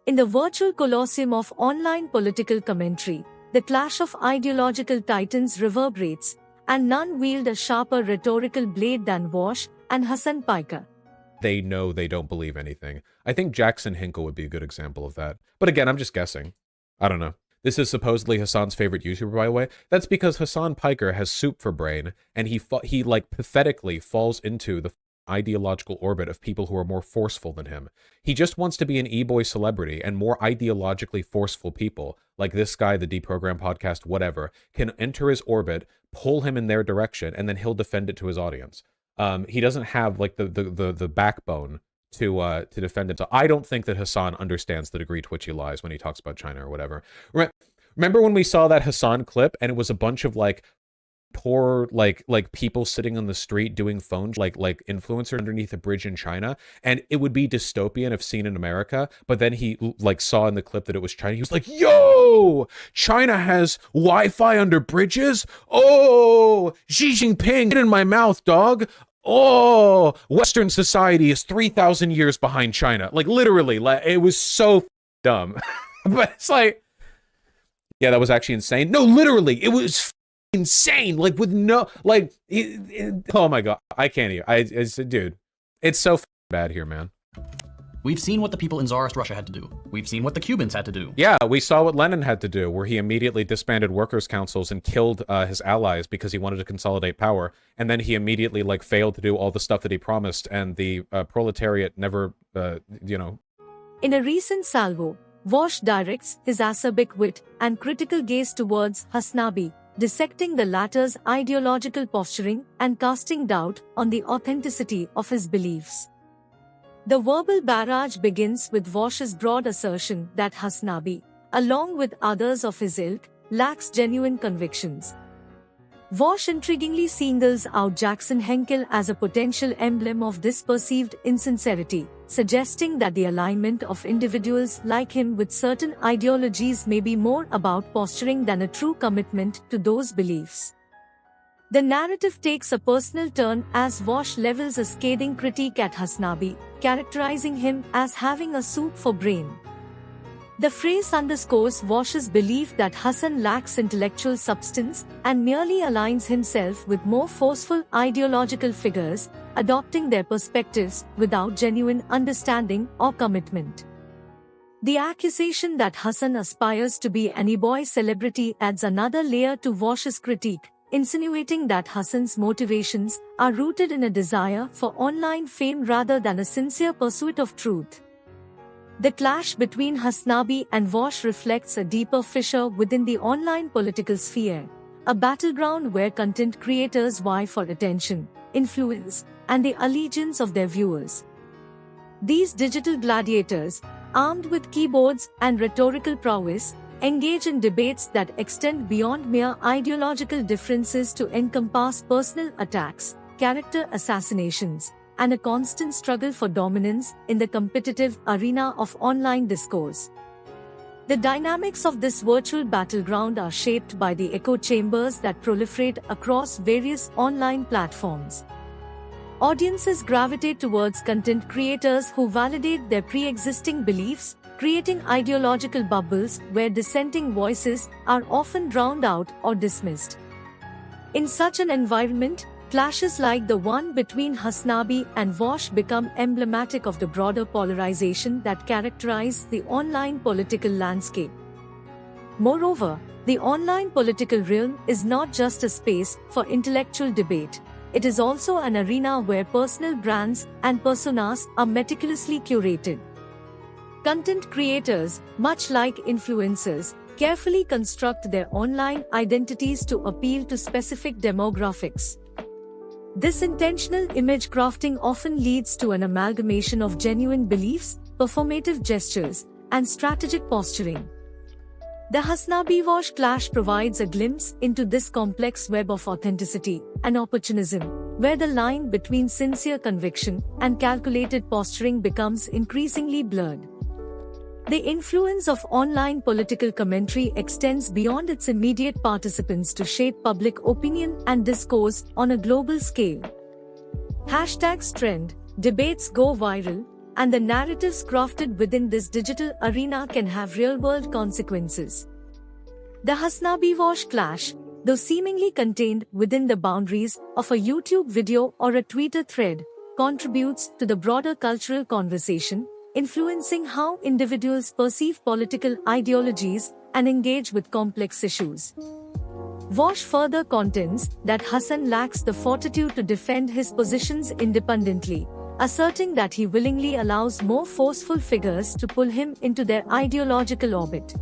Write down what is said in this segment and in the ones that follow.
In the virtual colosseum of online political commentary, the clash of ideological titans reverberates, and none wield a sharper rhetorical blade than Vaush and Hassan Piker. They know they don't believe anything. I think Jackson Hinkle would be a good example of that. But again, I'm just guessing. I don't know. This is supposedly Hassan's favorite YouTuber, by the way. That's because Hassan Piker has soup for brain, and he like pathetically falls into the ideological orbit of people who are more forceful than him. He just wants to be an e-boy celebrity, and more ideologically forceful people, like this guy, the Deprogram Podcast, whatever, can enter his orbit, pull him in their direction, and then he'll defend it to his audience. He doesn't have like the backbone to defend it. So I don't think that Hassan understands the degree to which he lies when he talks about China or whatever. Remember when we saw that Hassan clip and it was a bunch of like poor like people sitting on the street doing phones like influencer underneath a bridge in China, and it would be dystopian if seen in America, but then he like saw in the clip that it was China. He was like, yo, China has Wi-Fi under bridges. Oh, Xi Jinping in my mouth, dog. Oh, Western society is 3,000 years behind China. Like literally, like it was so dumb. But it's like, yeah, that was actually insane. No, literally, it was insane. Like with no, like, oh my God, I can't even. Dude, it's so bad here, man. We've seen what the people in Tsarist Russia had to do. We've seen what the Cubans had to do. Yeah, we saw what Lenin had to do, where he immediately disbanded workers' councils and killed his allies because he wanted to consolidate power. And then he immediately like failed to do all the stuff that he promised, and the proletariat never, In a recent salvo, Vaush directs his acerbic wit and critical gaze towards Hasanabi, dissecting the latter's ideological posturing and casting doubt on the authenticity of his beliefs. The verbal barrage begins with Vaush's broad assertion that Hasanabi, along with others of his ilk, lacks genuine convictions. Vaush intriguingly singles out Jackson Hinkle as a potential emblem of this perceived insincerity, suggesting that the alignment of individuals like him with certain ideologies may be more about posturing than a true commitment to those beliefs. The narrative takes a personal turn as Vaush levels a scathing critique at Hasanabi, characterizing him as having a soup for brain. The phrase underscores Vaush's belief that Hassan lacks intellectual substance and merely aligns himself with more forceful ideological figures, adopting their perspectives without genuine understanding or commitment. The accusation that Hassan aspires to be an e-boy celebrity adds another layer to Vaush's critique, insinuating that Hassan's motivations are rooted in a desire for online fame rather than a sincere pursuit of truth. The clash between Hasanabi and Vaush reflects a deeper fissure within the online political sphere, a battleground where content creators vie for attention, influence, and the allegiance of their viewers. These digital gladiators, armed with keyboards and rhetorical prowess, engage in debates that extend beyond mere ideological differences to encompass personal attacks, character assassinations, and a constant struggle for dominance in the competitive arena of online discourse. The dynamics of this virtual battleground are shaped by the echo chambers that proliferate across various online platforms. Audiences gravitate towards content creators who validate their pre-existing beliefs, creating ideological bubbles where dissenting voices are often drowned out or dismissed. In such an environment, clashes like the one between Hasanabi and Vaush become emblematic of the broader polarization that characterize the online political landscape. Moreover, the online political realm is not just a space for intellectual debate. It is also an arena where personal brands and personas are meticulously curated. Content creators, much like influencers, carefully construct their online identities to appeal to specific demographics. This intentional image crafting often leads to an amalgamation of genuine beliefs, performative gestures, and strategic posturing. The Hasanabi-Vaush clash provides a glimpse into this complex web of authenticity and opportunism, where the line between sincere conviction and calculated posturing becomes increasingly blurred. The influence of online political commentary extends beyond its immediate participants to shape public opinion and discourse on a global scale. Hashtags trend, debates go viral, and the narratives crafted within this digital arena can have real-world consequences. The Hasanabi-Vaush clash, though seemingly contained within the boundaries of a YouTube video or a Twitter thread, contributes to the broader cultural conversation, influencing how individuals perceive political ideologies and engage with complex issues. Vaush further contends that Hasan lacks the fortitude to defend his positions independently, asserting that he willingly allows more forceful figures to pull him into their ideological orbit.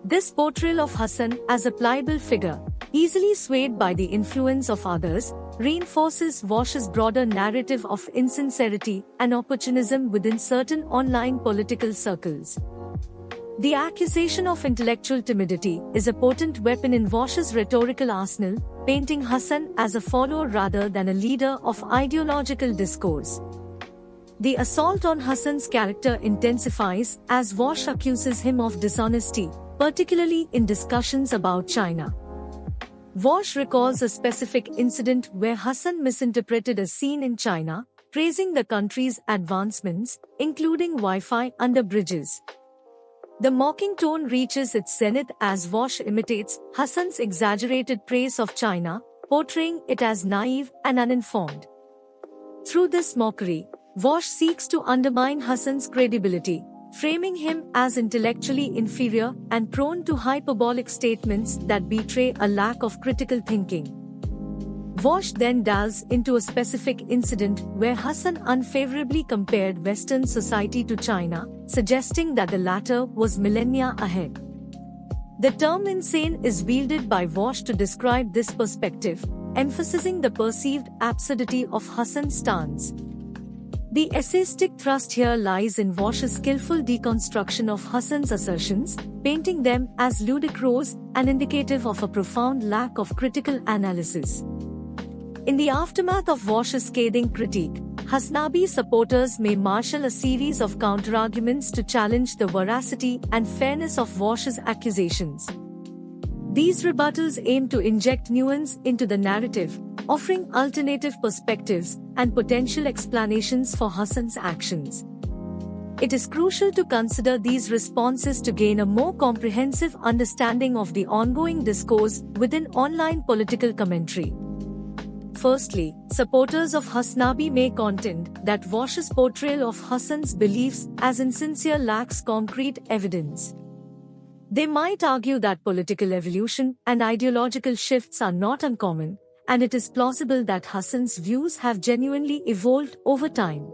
This portrayal of Hasan as a pliable figure, easily swayed by the influence of others, reinforces Vaush's broader narrative of insincerity and opportunism within certain online political circles. The accusation of intellectual timidity is a potent weapon in Vaush's rhetorical arsenal, painting Hasan as a follower rather than a leader of ideological discourse. The assault on Hasan's character intensifies as Vaush accuses him of dishonesty, particularly in discussions about China. Vaush recalls a specific incident where Hasan misinterpreted a scene in China, praising the country's advancements, including Wi-Fi under bridges. The mocking tone reaches its zenith as Vaush imitates Hasan's exaggerated praise of China, portraying it as naive and uninformed. Through this mockery, Vaush seeks to undermine Hasan's credibility, framing him as intellectually inferior and prone to hyperbolic statements that betray a lack of critical thinking. Vaush then delves into a specific incident where Hasan unfavorably compared Western society to China, suggesting that the latter was millennia ahead. The term insane is wielded by Vaush to describe this perspective, emphasizing the perceived absurdity of Hasan's stance. The essayistic thrust here lies in Vaush's skillful deconstruction of Hasan's assertions, painting them as ludicrous and indicative of a profound lack of critical analysis. In the aftermath of Vaush's scathing critique, Hasanabi supporters may marshal a series of counterarguments to challenge the veracity and fairness of Vaush's accusations. These rebuttals aim to inject nuance into the narrative, offering alternative perspectives and potential explanations for Hasan's actions. It is crucial to consider these responses to gain a more comprehensive understanding of the ongoing discourse within online political commentary. Firstly, supporters of Hasanabi may contend that Vaush's portrayal of Hasan's beliefs as insincere lacks concrete evidence. They might argue that political evolution and ideological shifts are not uncommon, and it is plausible that Hasan's views have genuinely evolved over time.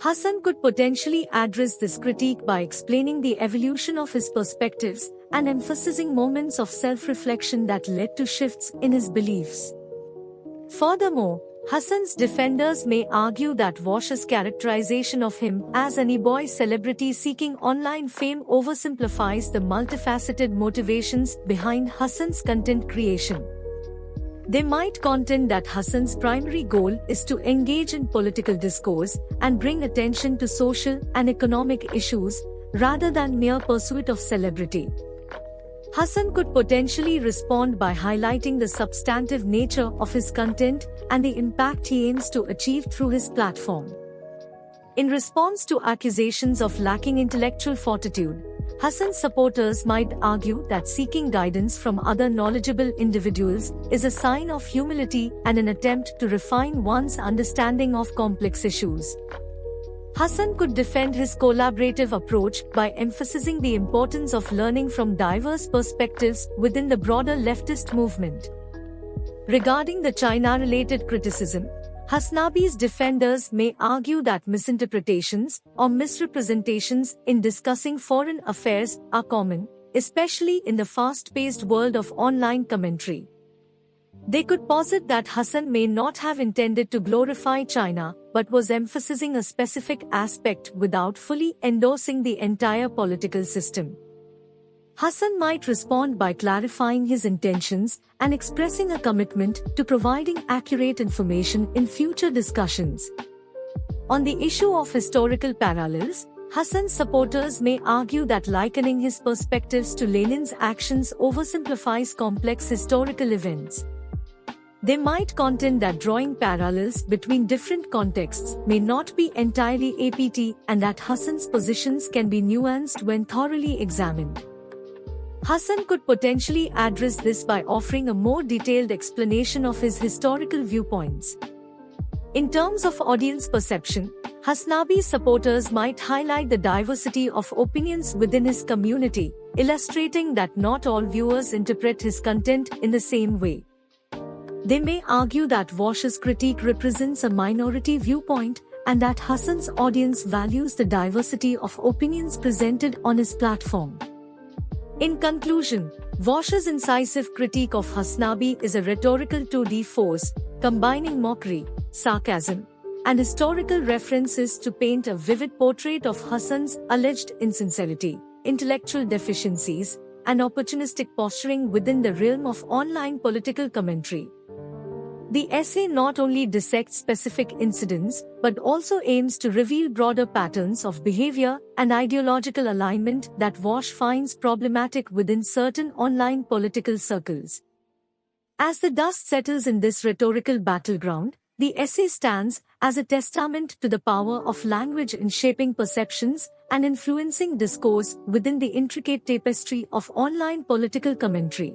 Hasan could potentially address this critique by explaining the evolution of his perspectives and emphasizing moments of self-reflection that led to shifts in his beliefs. Furthermore, Hasan's defenders may argue that Vaush's characterization of him as an e-boy celebrity seeking online fame oversimplifies the multifaceted motivations behind Hasan's content creation. They might contend that Hasan's primary goal is to engage in political discourse and bring attention to social and economic issues, rather than mere pursuit of celebrity. Hasan could potentially respond by highlighting the substantive nature of his content and the impact he aims to achieve through his platform. In response to accusations of lacking intellectual fortitude, Hasan's supporters might argue that seeking guidance from other knowledgeable individuals is a sign of humility and an attempt to refine one's understanding of complex issues. Hasan could defend his collaborative approach by emphasizing the importance of learning from diverse perspectives within the broader leftist movement. Regarding the China-related criticism, Hasanabi's defenders may argue that misinterpretations or misrepresentations in discussing foreign affairs are common, especially in the fast-paced world of online commentary. They could posit that Hasan may not have intended to glorify China, but was emphasizing a specific aspect without fully endorsing the entire political system. Hasan might respond by clarifying his intentions and expressing a commitment to providing accurate information in future discussions. On the issue of historical parallels, Hasan's supporters may argue that likening his perspectives to Lenin's actions oversimplifies complex historical events. They might contend that drawing parallels between different contexts may not be entirely apt and that Hassan's positions can be nuanced when thoroughly examined. Hassan could potentially address this by offering a more detailed explanation of his historical viewpoints. In terms of audience perception, Hasanabi supporters might highlight the diversity of opinions within his community, illustrating that not all viewers interpret his content in the same way. They may argue that Vaush's critique represents a minority viewpoint and that Hassan's audience values the diversity of opinions presented on his platform. In conclusion, Vaush's incisive critique of Hasanabi is a rhetorical tour de force, combining mockery, sarcasm, and historical references to paint a vivid portrait of Hassan's alleged insincerity, intellectual deficiencies, and opportunistic posturing within the realm of online political commentary. The essay not only dissects specific incidents but also aims to reveal broader patterns of behavior and ideological alignment that Vaush finds problematic within certain online political circles. As the dust settles in this rhetorical battleground, the essay stands as a testament to the power of language in shaping perceptions and influencing discourse within the intricate tapestry of online political commentary.